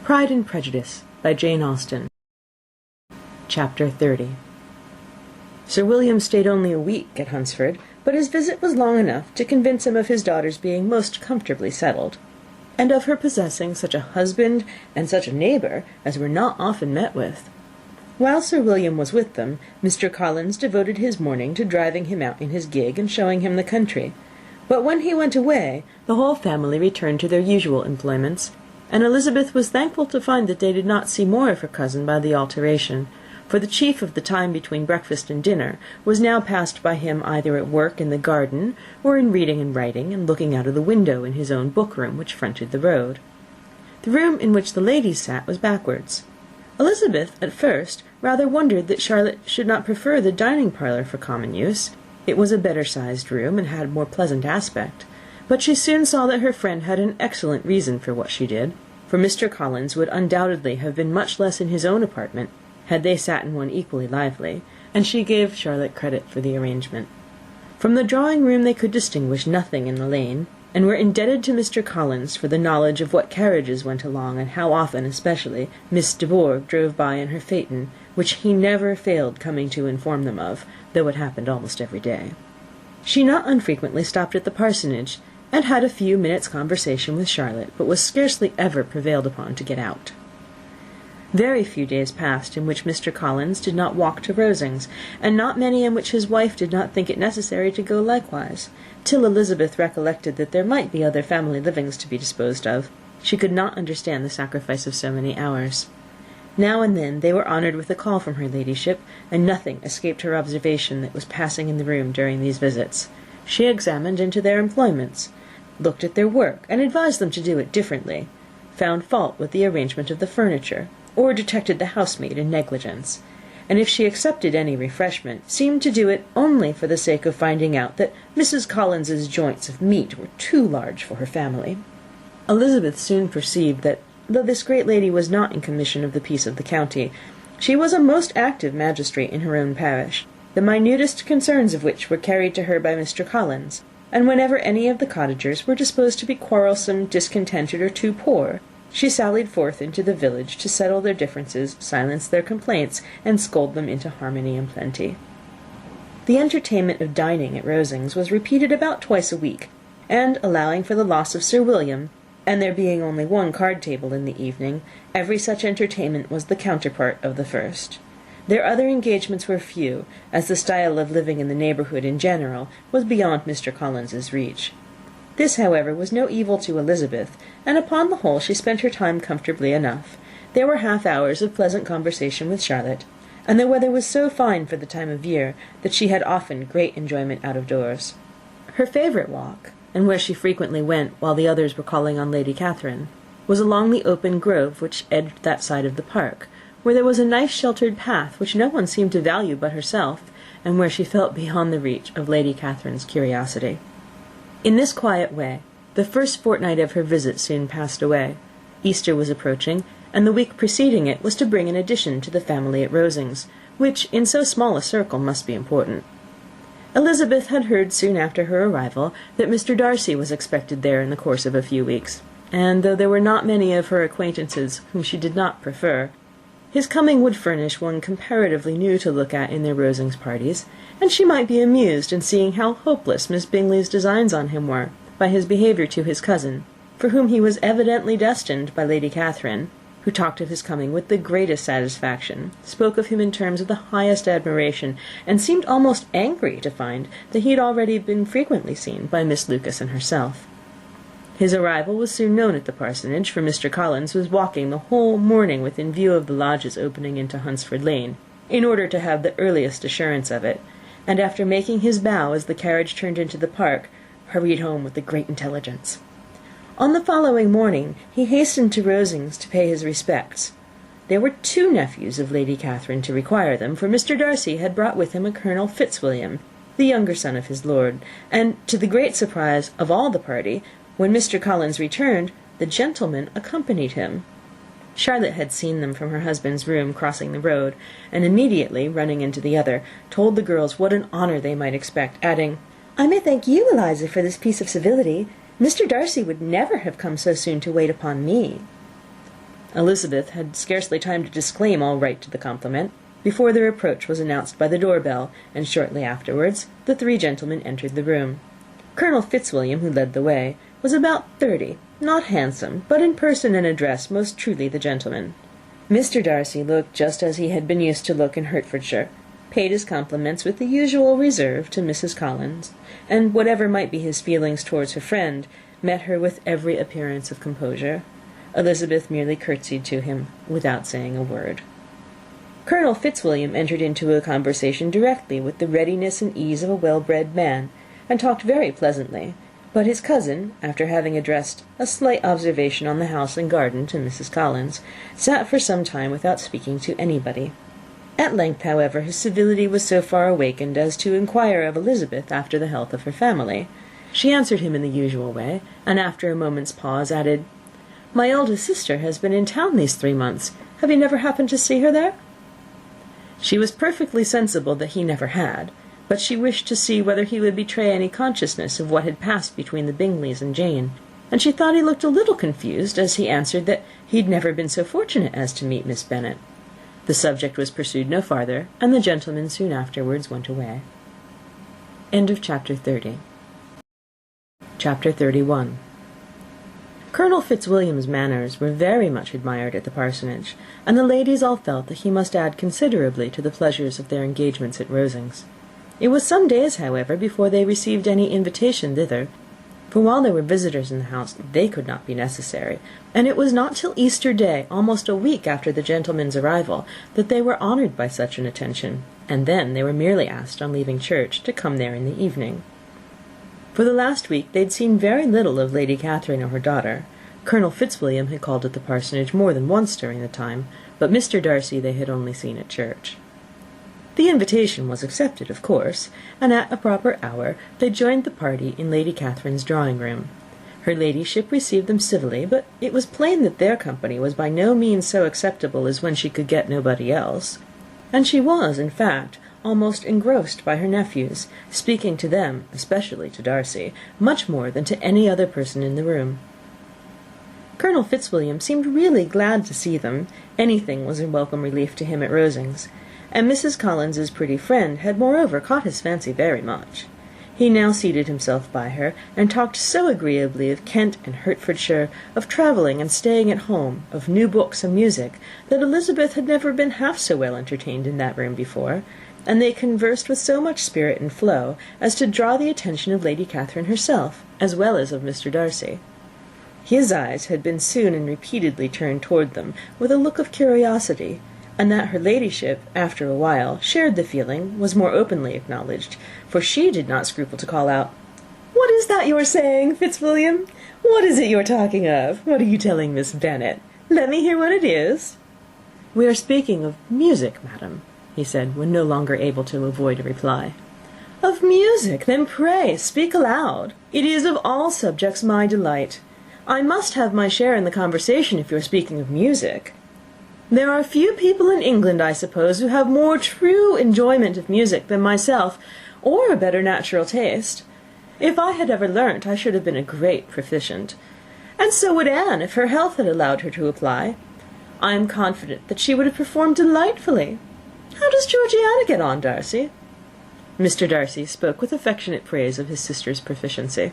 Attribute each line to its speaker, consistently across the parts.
Speaker 1: Pride and Prejudice by Jane Austen. Chapter 30. Sir William stayed only a week at Hunsford, but his visit was long enough to convince him of his daughter's being most comfortably settled, and of her possessing such a husband and such a neighbour as were not often met with. While Sir William was with them, Mr. Collins devoted his morning to driving him out in his gig and showing him the country. But when he went away, the whole family returned to their usual employments, and Elizabeth was thankful to find that they did not see more of her cousin by the alteration, for the chief of the time between breakfast and dinner was now passed by him either at work in the garden, or in reading and writing, and looking out of the window in his own book-room, which fronted the road. The room in which the ladies sat was backwards. Elizabeth, at first, rather wondered that Charlotte should not prefer the dining-parlour for common use. It was a better-sized room, and had a more pleasant aspect. But she soon saw that her friend had an excellent reason for what she did, for Mr. Collins would undoubtedly have been much less in his own apartment, had they sat in one equally lively, and she gave Charlotte credit for the arrangement. From the drawing-room they could distinguish nothing in the lane, and were indebted to Mr. Collins for the knowledge of what carriages went along, and how often, especially, Miss de Bourgh drove by in her phaeton, which he never failed coming to inform them of, though it happened almost every day. She not unfrequently stopped at the parsonage, and had a few minutes' conversation with Charlotte, but was scarcely ever prevailed upon to get out. Very few days passed in which Mr. Collins did not walk to Rosings, and not many in which his wife did not think it necessary to go likewise, till Elizabeth recollected that there might be other family livings to be disposed of. She could not understand the sacrifice of so many hours. Now and then they were honoured with a call from her ladyship, and nothing escaped her observation that was passing in the room during these visits. She examined into their employments, looked at their work, and advised them to do it differently, found fault with the arrangement of the furniture, or detected the housemaid in negligence, and if she accepted any refreshment, seemed to do it only for the sake of finding out that Mrs. Collins's joints of meat were too large for her family. Elizabeth soon perceived that, though this great lady was not in commission of the peace of the county, she was a most active magistrate in her own parish, the minutest concerns of which were carried to her by Mr. Collins, and whenever any of the cottagers were disposed to be quarrelsome, discontented, or too poor, she sallied forth into the village to settle their differences, silence their complaints, and scold them into harmony and plenty. The entertainment of dining at Rosings was repeated about twice a week, and, allowing for the loss of Sir William, and there being only one card-table in the evening, every such entertainment was the counterpart of the first. Their other engagements were few, as the style of living in the neighbourhood in general was beyond Mr. Collins's reach. This, however, was no evil to Elizabeth, and upon the whole she spent her time comfortably enough. There were half-hours of pleasant conversation with Charlotte, and the weather was so fine for the time of year that she had often great enjoyment out of doors. Her favourite walk, and where she frequently went while the others were calling on Lady Catherine, was along the open grove which edged that side of the park, where there was a nice sheltered path which no one seemed to value but herself, and where she felt beyond the reach of Lady Catherine's curiosity. In this quiet way, the first fortnight of her visit soon passed away. Easter was approaching, and the week preceding it was to bring an addition to the family at Rosings, which, in so small a circle, must be important. Elizabeth had heard soon after her arrival that Mr. Darcy was expected there in the course of a few weeks, and though there were not many of her acquaintances whom she did not prefer, his coming would furnish one comparatively new to look at in their Rosings parties, and she might be amused in seeing how hopeless Miss Bingley's designs on him were, by his behaviour to his cousin, for whom he was evidently destined by Lady Catherine, who talked of his coming with the greatest satisfaction, spoke of him in terms of the highest admiration, and seemed almost angry to find that he had already been frequently seen by Miss Lucas and herself. His arrival was soon known at the parsonage, for Mr. Collins was walking the whole morning within view of the lodges opening into Hunsford Lane, in order to have the earliest assurance of it, and after making his bow as the carriage turned into the park, hurried home with the great intelligence. On the following morning he hastened to Rosings to pay his respects. There were 2 nephews of Lady Catherine to require them, for Mr. Darcy had brought with him a Colonel Fitzwilliam, the younger son of his lord, and, to the great surprise of all the party, when Mr. Collins returned, the gentleman accompanied him. Charlotte had seen them from her husband's room crossing the road, and immediately running into the other, told the girls what an honour they might expect, adding, "I may thank you, Eliza, for this piece of civility. Mr. Darcy would never have come so soon to wait upon me." Elizabeth had scarcely time to disclaim all right to the compliment, before their approach was announced by the door-bell, and shortly afterwards the three gentlemen entered the room. Colonel Fitzwilliam, who led the way, was about 30, not handsome, but in person and address most truly the gentleman. Mr. Darcy looked just as he had been used to look in Hertfordshire, paid his compliments with the usual reserve to Mrs. Collins, and whatever might be his feelings towards her friend, met her with every appearance of composure. Elizabeth merely curtsied to him, without saying a word. Colonel Fitzwilliam entered into a conversation directly with the readiness and ease of a well-bred man, and talked very pleasantly, but his cousin, after having addressed a slight observation on the house and garden to Mrs. Collins, sat for some time without speaking to anybody. At length, however, his civility was so far awakened as to inquire of Elizabeth after the health of her family. She answered him in the usual way, and after a moment's pause added, "My eldest sister has been in town these 3 months. Have you never happened to see her there?" She was perfectly sensible that he never had, but she wished to see whether he would betray any consciousness of what had passed between the Bingleys and Jane, and she thought he looked a little confused as he answered that he had never been so fortunate as to meet Miss Bennet. The subject was pursued no farther, and the gentlemen soon afterwards went away. Chapter 30. Chapter 31. Colonel Fitzwilliam's manners were very much admired at the parsonage, and the ladies all felt that he must add considerably to the pleasures of their engagements at Rosings. It was some days, however, before they received any invitation thither, for while there were visitors in the house they could not be necessary, and it was not till Easter Day, almost a week after the gentlemen's arrival, that they were honoured by such an attention, and then they were merely asked, on leaving church, to come there in the evening. For the last week they had seen very little of Lady Catherine or her daughter. Colonel Fitzwilliam had called at the parsonage more than once during the time, but Mr. Darcy they had only seen at church. The invitation was accepted, of course, and at a proper hour they joined the party in Lady Catherine's drawing-room. Her ladyship received them civilly, but it was plain that their company was by no means so acceptable as when she could get nobody else, and she was, in fact, almost engrossed by her nephews, speaking to them, especially to Darcy, much more than to any other person in the room. Colonel Fitzwilliam seemed really glad to see them. Anything was a welcome relief to him at Rosings, and Mrs. Collins's pretty friend had moreover caught his fancy very much. He now seated himself by her, and talked so agreeably of Kent and Hertfordshire, of travelling and staying at home, of new books and music, that Elizabeth had never been half so well entertained in that room before, and they conversed with so much spirit and flow as to draw the attention of Lady Catherine herself, as well as of Mr. Darcy. His eyes had been soon and repeatedly turned toward them with a look of curiosity, and that her ladyship, after a while, shared the feeling, was more openly acknowledged, for she did not scruple to call out, "What is that you are saying, Fitzwilliam? What is it you are talking of? What are you telling Miss Bennet? Let me hear what it is." "We are speaking of music, madam," he said, when no longer able to avoid a reply. "Of music? Then pray speak aloud. It is of all subjects my delight. I must have my share in the conversation if you are speaking of music. There are few people in England, I suppose, who have more true enjoyment of music than myself, or a better natural taste. If I had ever learnt, I should have been a great proficient. And so would Anne, if her health had allowed her to apply. I am confident that she would have performed delightfully. How does Georgiana get on, Darcy?" Mr. Darcy spoke with affectionate praise of his sister's proficiency.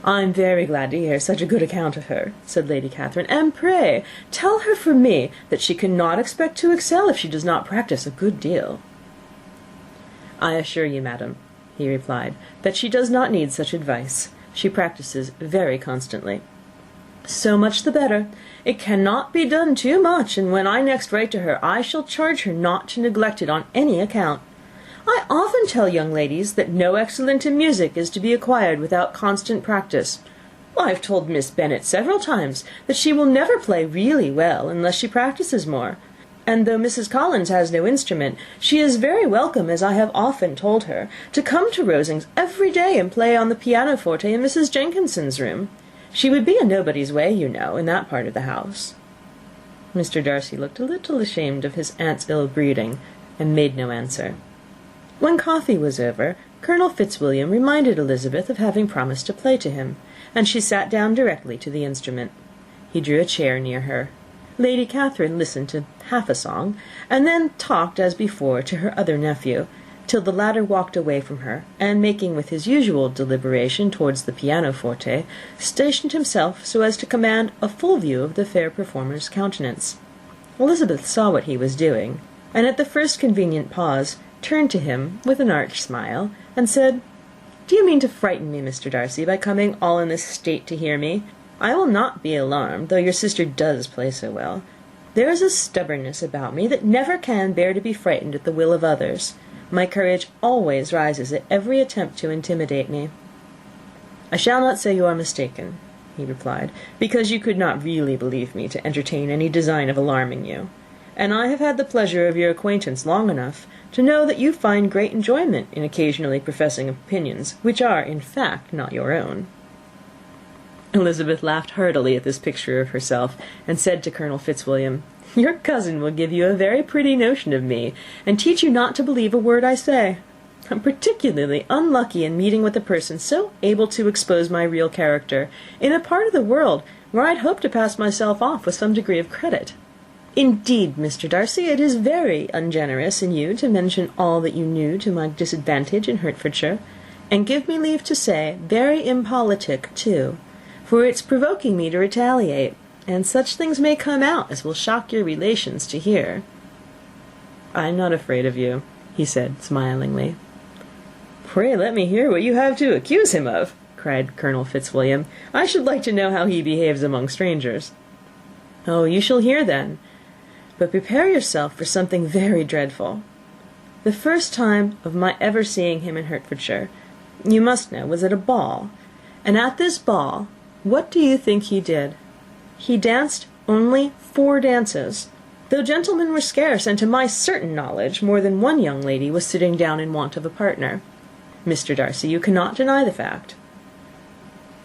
Speaker 1: "I am very glad to hear such a good account of her," said Lady Catherine, "and pray tell her from me that she cannot expect to excel if she does not practise a good deal." "I assure you, madam," he replied, "that she does not need such advice. She practises very constantly." "So much the better. It cannot be done too much, and when I next write to her I shall charge her not to neglect it on any account. I often tell young ladies that no excellence in music is to be acquired without constant practice. I have told Miss Bennet several times that she will never play really well unless she practises more, and though Mrs. Collins has no instrument, she is very welcome, as I have often told her, to come to Rosings every day and play on the pianoforte in Mrs. Jenkinson's room. She would be in nobody's way, you know, in that part of the house." Mr. Darcy looked a little ashamed of his aunt's ill-breeding, and made no answer. When coffee was over, Colonel Fitzwilliam reminded Elizabeth of having promised to play to him, and she sat down directly to the instrument. He drew a chair near her. Lady Catherine listened to half a song, and then talked, as before, to her other nephew, till the latter walked away from her, and making with his usual deliberation towards the pianoforte, stationed himself so as to command a full view of the fair performer's countenance. Elizabeth saw what he was doing, and at the first convenient pause turned to him with an arch smile, and said, "Do you mean to frighten me, Mr. Darcy, by coming all in this state to hear me? I will not be alarmed, though your sister does play so well. There is a stubbornness about me that never can bear to be frightened at the will of others. My courage always rises at every attempt to intimidate me." "I shall not say you are mistaken," he replied, "because you could not really believe me to entertain any design of alarming you, and I have had the pleasure of your acquaintance long enough to know that you find great enjoyment in occasionally professing opinions which are, in fact, not your own." Elizabeth laughed heartily at this picture of herself, and said to Colonel Fitzwilliam, "Your cousin will give you a very pretty notion of me, and teach you not to believe a word I say. I'm particularly unlucky in meeting with a person so able to expose my real character, in a part of the world where I'd hoped to pass myself off with some degree of credit. Indeed, Mr. Darcy, it is very ungenerous in you to mention all that you knew to my disadvantage in Hertfordshire, and give me leave to say, very impolitic too, for it's provoking me to retaliate, and such things may come out as will shock your relations to hear." "I am not afraid of you," he said, smilingly. "Pray let me hear what you have to accuse him of," cried Colonel Fitzwilliam. "I should like to know how he behaves among strangers." "Oh, you shall hear then. But prepare yourself for something very dreadful. The first time of my ever seeing him in Hertfordshire, you must know, was at a ball, and at this ball, what do you think he did? He danced only 4 dances, though gentlemen were scarce, and to my certain knowledge more than one young lady was sitting down in want of a partner. Mr. Darcy, you cannot deny the fact.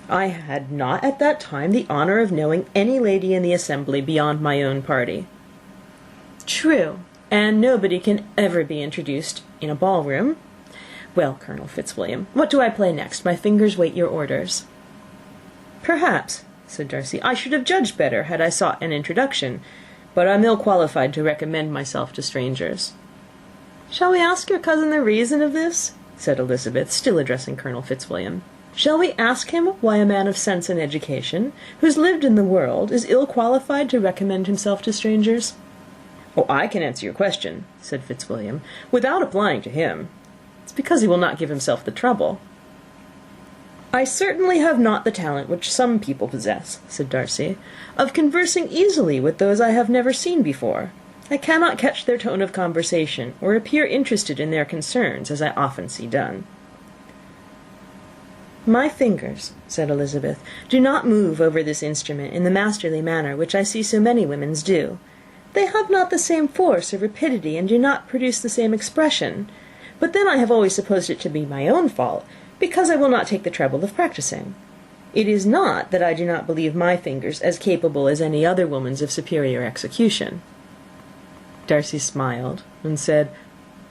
Speaker 1: I had not at that time the honour of knowing any lady in the assembly beyond my own party." "True, and nobody can ever be introduced in a ballroom. Well, Colonel Fitzwilliam, what do I play next? My fingers wait your orders." "Perhaps," said Darcy, "I should have judged better had I sought an introduction, but I'm ill qualified to recommend myself to strangers." "Shall we ask your cousin the reason of this?" said Elizabeth, still addressing Colonel Fitzwilliam. "Shall we ask him why a man of sense and education, who's lived in the world, is ill qualified to recommend himself to strangers?" "Oh, I can answer your question," said Fitzwilliam, "without applying to him. It's because he will not give himself the trouble." "I certainly have not the talent which some people possess," said Darcy, "of conversing easily with those I have never seen before. I cannot catch their tone of conversation, or appear interested in their concerns, as I often see done." "My fingers," said Elizabeth, "do not move over this instrument in the masterly manner which I see so many women's do. They have not the same force or rapidity, and do not produce the same expression. But then I have always supposed it to be my own fault, because I will not take the trouble of practising. It is not that I do not believe my fingers as capable as any other woman's of superior execution." Darcy smiled, and said,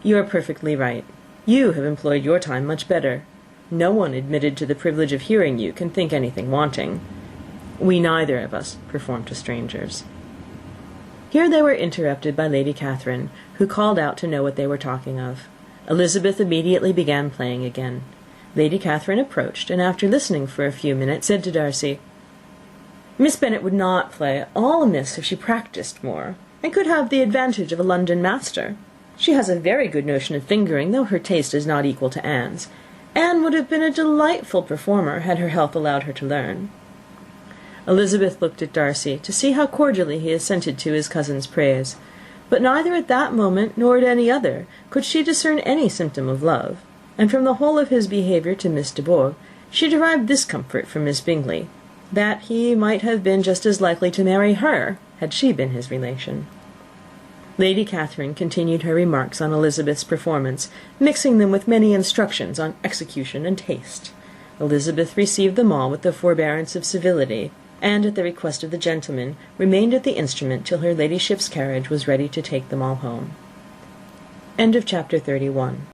Speaker 1: "You are perfectly right. You have employed your time much better. No one admitted to the privilege of hearing you can think anything wanting. We neither of us perform to strangers." Here they were interrupted by Lady Catherine, who called out to know what they were talking of. Elizabeth immediately began playing again. Lady Catherine approached, and after listening for a few minutes, said to Darcy, "Miss Bennet would not play all amiss if she practised more, and could have the advantage of a London master. She has a very good notion of fingering, though her taste is not equal to Anne's. Anne would have been a delightful performer had her health allowed her to learn." Elizabeth looked at Darcy to see how cordially he assented to his cousin's praise, but neither at that moment nor at any other could she discern any symptom of love, and from the whole of his behaviour to Miss de Bourgh she derived this comfort from Miss Bingley, that he might have been just as likely to marry her had she been his relation. Lady Catherine continued her remarks on Elizabeth's performance, mixing them with many instructions on execution and taste. Elizabeth received them all with the forbearance of civility, and, at the request of the gentleman, remained at the instrument till her ladyship's carriage was ready to take them all home. End of Chapter 31.